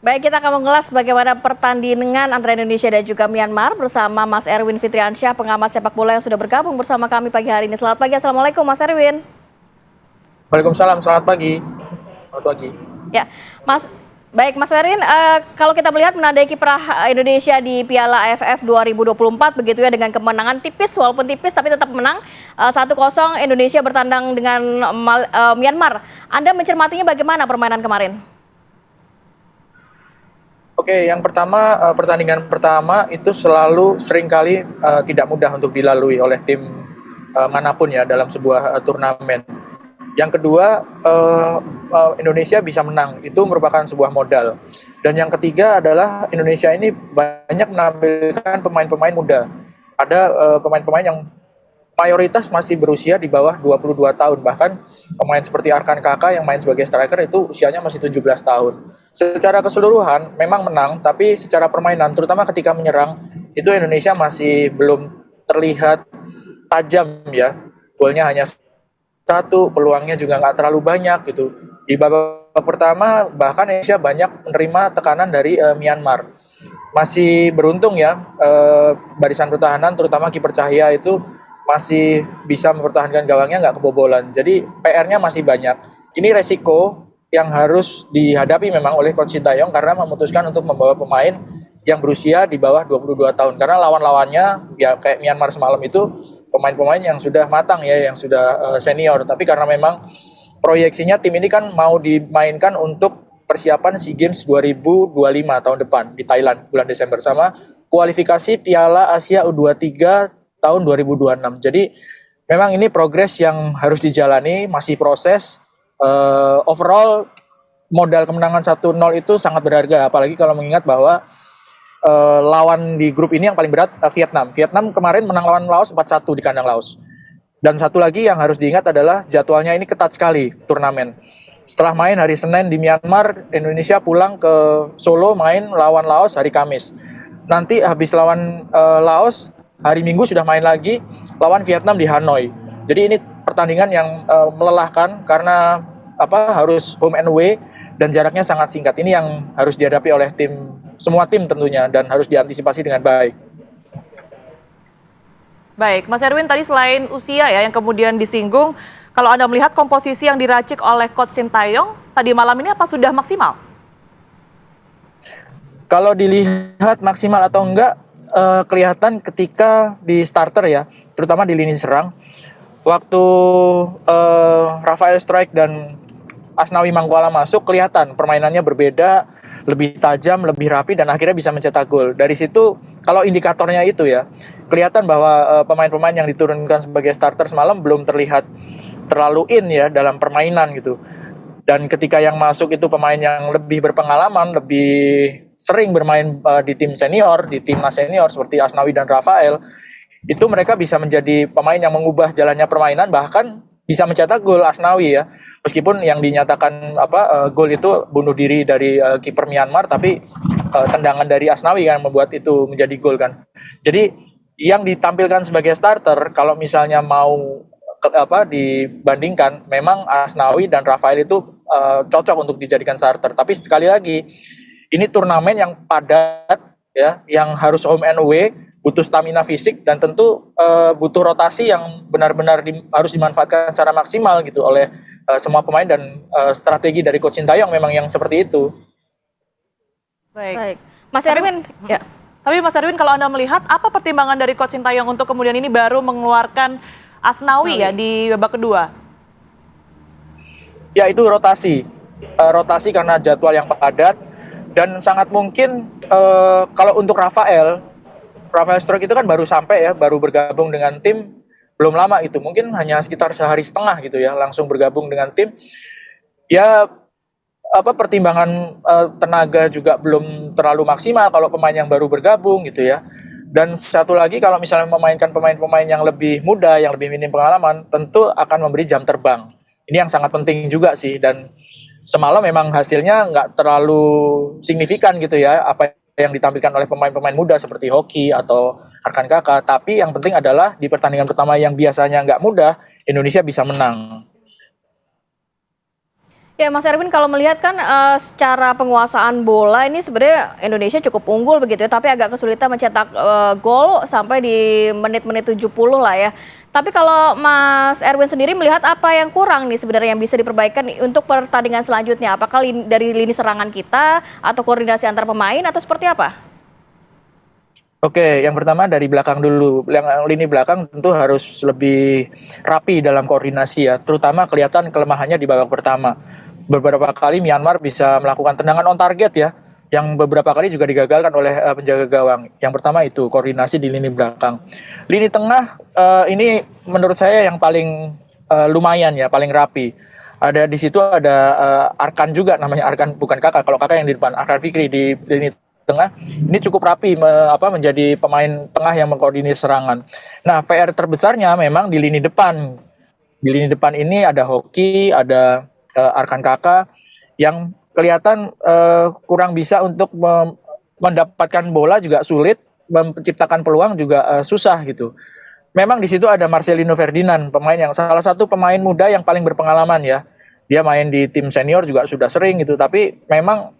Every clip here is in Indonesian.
Baik, kita akan mengulas bagaimana pertandingan antara Indonesia dan juga Myanmar bersama Mas Erwin Fitriansyah, pengamat sepak bola yang sudah bergabung bersama kami pagi hari ini. Selamat pagi, Assalamualaikum Mas Erwin. Waalaikumsalam, selamat pagi. Selamat pagi. Ya, Mas, baik Mas Erwin, kalau kita melihat menandai kiprah Indonesia di Piala AFF 2024 begitu ya, dengan kemenangan tipis walaupun tipis tapi tetap menang 1-0 Indonesia bertandang dengan Myanmar. Anda mencermatinya bagaimana permainan kemarin? Oke, yang pertama, pertandingan pertama itu selalu seringkali tidak mudah untuk dilalui oleh tim manapun ya dalam sebuah turnamen. Yang kedua, Indonesia bisa menang, itu merupakan sebuah modal. Dan yang ketiga adalah Indonesia ini banyak menampilkan pemain-pemain muda. Ada pemain-pemain yang mayoritas masih berusia di bawah 22 tahun. Bahkan pemain seperti Arkan Kakak yang main sebagai striker itu usianya masih 17 tahun. Secara keseluruhan memang menang, tapi secara permainan, terutama ketika menyerang, itu Indonesia masih belum terlihat tajam ya. Golnya hanya satu, peluangnya juga nggak terlalu banyak gitu. Di babak pertama bahkan Indonesia banyak menerima tekanan dari Myanmar. Masih beruntung ya, barisan pertahanan terutama kiper Cahya itu masih bisa mempertahankan gawangnya nggak kebobolan. Jadi PR-nya masih banyak. Ini resiko yang harus dihadapi memang oleh Coach Sintayong karena memutuskan untuk membawa pemain yang berusia di bawah 22 tahun. Karena lawan-lawannya ya kayak Myanmar semalam itu pemain-pemain yang sudah matang ya, yang sudah senior. Tapi karena memang proyeksinya tim ini kan mau dimainkan untuk persiapan SEA Games 2025 tahun depan di Thailand bulan Desember sama kualifikasi Piala Asia U23 tahun 2026. Jadi memang ini progres yang harus dijalani, masih proses. Overall modal kemenangan 1-0 itu sangat berharga, apalagi kalau mengingat bahwa lawan di grup ini yang paling berat Vietnam. Vietnam kemarin menang lawan Laos 4-1 di kandang Laos. Dan satu lagi yang harus diingat adalah jadwalnya ini ketat sekali turnamen. Setelah main hari Senin di Myanmar, Indonesia pulang ke Solo main lawan Laos hari Kamis. Nanti habis lawan Laos, hari Minggu sudah main lagi lawan Vietnam di Hanoi. Jadi ini pertandingan yang melelahkan karena harus home and away dan jaraknya sangat singkat. Ini yang harus dihadapi oleh semua tim tentunya dan harus diantisipasi dengan baik. Baik, Mas Erwin, tadi selain usia ya yang kemudian disinggung, kalau Anda melihat komposisi yang diracik oleh Coach Sintayong tadi malam ini apa sudah maksimal? Kalau dilihat maksimal atau enggak, kelihatan ketika di starter ya, terutama di lini serang, waktu Rafael Strike dan Asnawi Mangkuala masuk, kelihatan permainannya berbeda, lebih tajam, lebih rapi, dan akhirnya bisa mencetak gol. Dari situ, kalau indikatornya itu ya, kelihatan bahwa pemain-pemain yang diturunkan sebagai starter semalam belum terlihat terlalu in ya dalam permainan gitu. Dan ketika yang masuk itu pemain yang lebih berpengalaman, lebih sering bermain di tim senior, di timnas senior seperti Asnawi dan Rafael, itu mereka bisa menjadi pemain yang mengubah jalannya permainan, bahkan bisa mencetak gol. Asnawi ya, meskipun yang dinyatakan gol itu bunuh diri dari kiper Myanmar, tapi tendangan dari Asnawi yang membuat itu menjadi gol kan. Jadi yang ditampilkan sebagai starter kalau misalnya mau dibandingkan, memang Asnawi dan Rafael itu cocok untuk dijadikan starter. Tapi sekali lagi, ini turnamen yang padat ya, yang harus home and away, butuh stamina fisik dan tentu butuh rotasi yang benar-benar harus dimanfaatkan secara maksimal gitu oleh semua pemain, dan strategi dari Coach Sintayong memang yang seperti itu. Baik. Mas Erwin, ya. Tapi Mas Erwin, kalau Anda melihat apa pertimbangan dari Coach Sintayong untuk kemudian ini baru mengeluarkan Asnawi ya di babak kedua? Ya, itu rotasi. Rotasi karena jadwal yang padat, dan sangat mungkin kalau untuk Rafael Strike itu kan baru sampai ya, baru bergabung dengan tim belum lama itu, mungkin hanya sekitar sehari setengah gitu ya, langsung bergabung dengan tim. Ya pertimbangan tenaga juga belum terlalu maksimal kalau pemain yang baru bergabung gitu ya. Dan satu lagi, kalau misalnya memainkan pemain-pemain yang lebih muda, yang lebih minim pengalaman, tentu akan memberi jam terbang. Ini yang sangat penting juga sih, dan semalam memang hasilnya nggak terlalu signifikan gitu ya, apa yang ditampilkan oleh pemain-pemain muda seperti Hoki atau Arkan Kakak. Tapi yang penting adalah di pertandingan pertama yang biasanya nggak mudah, Indonesia bisa menang. Ya, Mas Erwin, kalau melihat kan secara penguasaan bola ini sebenarnya Indonesia cukup unggul begitu ya, tapi agak kesulitan mencetak gol sampai di menit-menit 70 lah ya. Tapi kalau Mas Erwin sendiri melihat apa yang kurang nih sebenarnya yang bisa diperbaikan untuk pertandingan selanjutnya? Apakah dari lini serangan kita atau koordinasi antar pemain atau seperti apa? Oke, yang pertama dari belakang dulu. Yang lini belakang tentu harus lebih rapi dalam koordinasi ya, terutama kelihatan kelemahannya di babak pertama. Beberapa kali Myanmar bisa melakukan tendangan on target ya, yang beberapa kali juga digagalkan oleh penjaga gawang. Yang pertama itu koordinasi di lini belakang. Lini tengah ini menurut saya yang paling lumayan ya, paling rapi. Ada di situ ada Arkan juga, namanya Arkan, bukan Kakak. Kalau Kakak yang di depan, Arkan Fikri di lini tengah ini cukup rapi menjadi pemain tengah yang mengkoordinir serangan. Nah, PR terbesarnya memang di lini depan. Di lini depan ini ada Hoki, ada Arkan Kakak yang kelihatan kurang bisa untuk mendapatkan bola, juga sulit, menciptakan peluang juga susah gitu. Memang di situ ada Marcelino Ferdinand, pemain yang salah satu pemain muda yang paling berpengalaman ya. Dia main di tim senior juga sudah sering gitu, tapi memang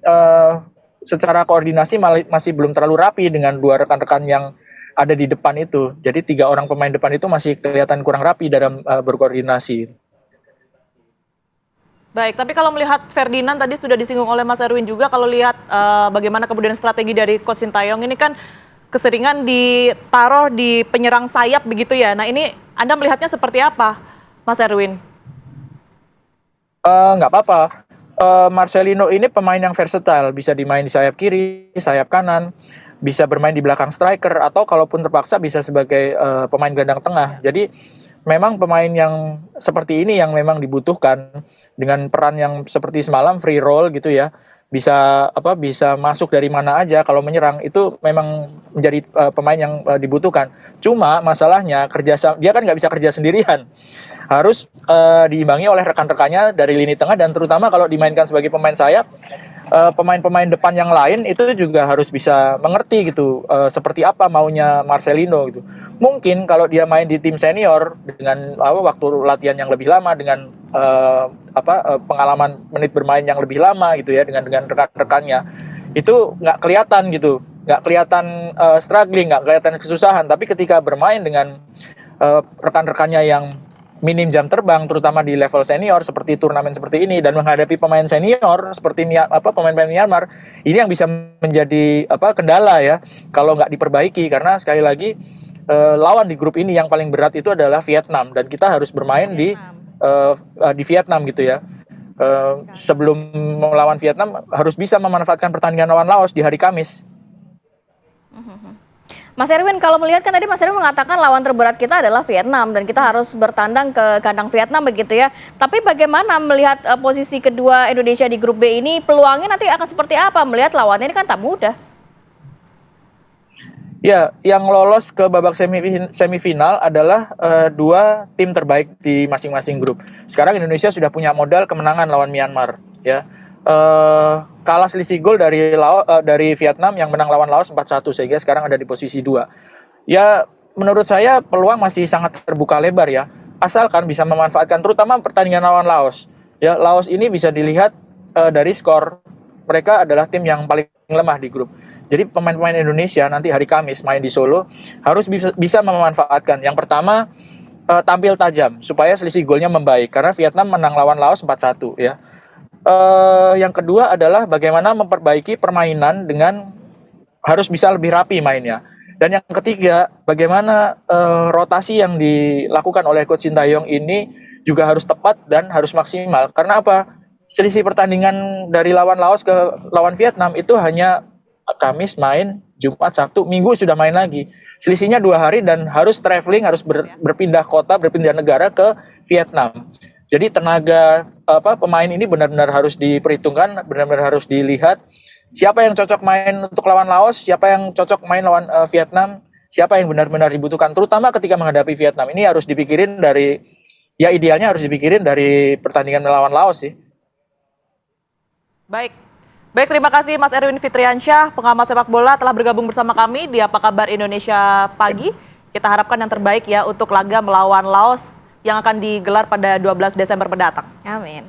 secara koordinasi masih belum terlalu rapi dengan dua rekan-rekan yang ada di depan itu. Jadi 3 orang pemain depan itu masih kelihatan kurang rapi dalam berkoordinasi. Baik, tapi kalau melihat Ferdinand tadi sudah disinggung oleh Mas Erwin juga, kalau lihat bagaimana kemudian strategi dari Coach Sintayong ini kan keseringan ditaruh di penyerang sayap begitu ya. Nah ini Anda melihatnya seperti apa, Mas Erwin? Nggak apa-apa. Marcelino ini pemain yang versatile, bisa dimain di sayap kiri, sayap kanan, bisa bermain di belakang striker, atau kalaupun terpaksa bisa sebagai pemain gelandang tengah. Jadi memang pemain yang seperti ini yang memang dibutuhkan, dengan peran yang seperti semalam free roll gitu ya, bisa masuk dari mana aja kalau menyerang, itu memang menjadi pemain yang dibutuhkan. Cuma masalahnya dia kan nggak bisa kerja sendirian, harus diimbangi oleh rekan-rekannya dari lini tengah, dan terutama kalau dimainkan sebagai pemain sayap, pemain-pemain depan yang lain itu juga harus bisa mengerti gitu seperti apa maunya Marcelino gitu. Mungkin kalau dia main di tim senior dengan waktu latihan yang lebih lama, dengan pengalaman menit bermain yang lebih lama gitu ya, dengan rekan-rekannya, itu nggak kelihatan gitu, nggak kelihatan struggling, nggak kelihatan kesusahan. Tapi ketika bermain dengan rekan-rekannya yang minim jam terbang, terutama di level senior seperti turnamen seperti ini, dan menghadapi pemain senior seperti pemain-pemain Myanmar, ini yang bisa menjadi kendala ya kalau nggak diperbaiki. Karena sekali lagi lawan di grup ini yang paling berat itu adalah Vietnam, dan kita harus bermain di Vietnam gitu ya. Sebelum melawan Vietnam harus bisa memanfaatkan pertandingan lawan Laos di hari Kamis. Mas Erwin, kalau melihat kan tadi Mas Erwin mengatakan lawan terberat kita adalah Vietnam dan kita harus bertandang ke kandang Vietnam begitu ya. Tapi bagaimana melihat posisi kedua Indonesia di grup B ini, peluangnya nanti akan seperti apa? Melihat lawannya ini kan tak mudah. Ya, yang lolos ke babak semifinal adalah 2 tim terbaik di masing-masing grup. Sekarang Indonesia sudah punya modal kemenangan lawan Myanmar ya. Kalah selisih gol dari Vietnam yang menang lawan Laos 4-1, sehingga sekarang ada di posisi 2. Ya, menurut saya peluang masih sangat terbuka lebar ya, asalkan bisa memanfaatkan terutama pertandingan lawan Laos. Ya, Laos ini bisa dilihat dari skor, mereka adalah tim yang paling lemah di grup. Jadi pemain-pemain Indonesia nanti hari Kamis main di Solo harus bisa memanfaatkan. Yang pertama, tampil tajam supaya selisih golnya membaik, karena Vietnam menang lawan Laos 4-1 ya. Yang kedua adalah bagaimana memperbaiki permainan dengan harus bisa lebih rapi mainnya. Dan yang ketiga, bagaimana rotasi yang dilakukan oleh Coach Sintayong ini juga harus tepat dan harus maksimal. Karena apa? Selisih pertandingan dari lawan Laos ke lawan Vietnam itu hanya Kamis main, Jumat, Sabtu, Minggu sudah main lagi. Selisihnya 2 hari dan harus traveling, harus berpindah kota, berpindah negara ke Vietnam. Jadi tenaga pemain ini benar-benar harus diperhitungkan, benar-benar harus dilihat siapa yang cocok main untuk lawan Laos, siapa yang cocok main lawan Vietnam, siapa yang benar-benar dibutuhkan, terutama ketika menghadapi Vietnam. Ini harus dipikirin idealnya harus dipikirin dari pertandingan melawan Laos sih. Baik, terima kasih Mas Erwin Fitriansyah, pengamat sepak bola, telah bergabung bersama kami di Apa Kabar Indonesia Pagi. Kita harapkan yang terbaik ya untuk laga melawan Laos yang akan digelar pada 12 Desember mendatang. Amin.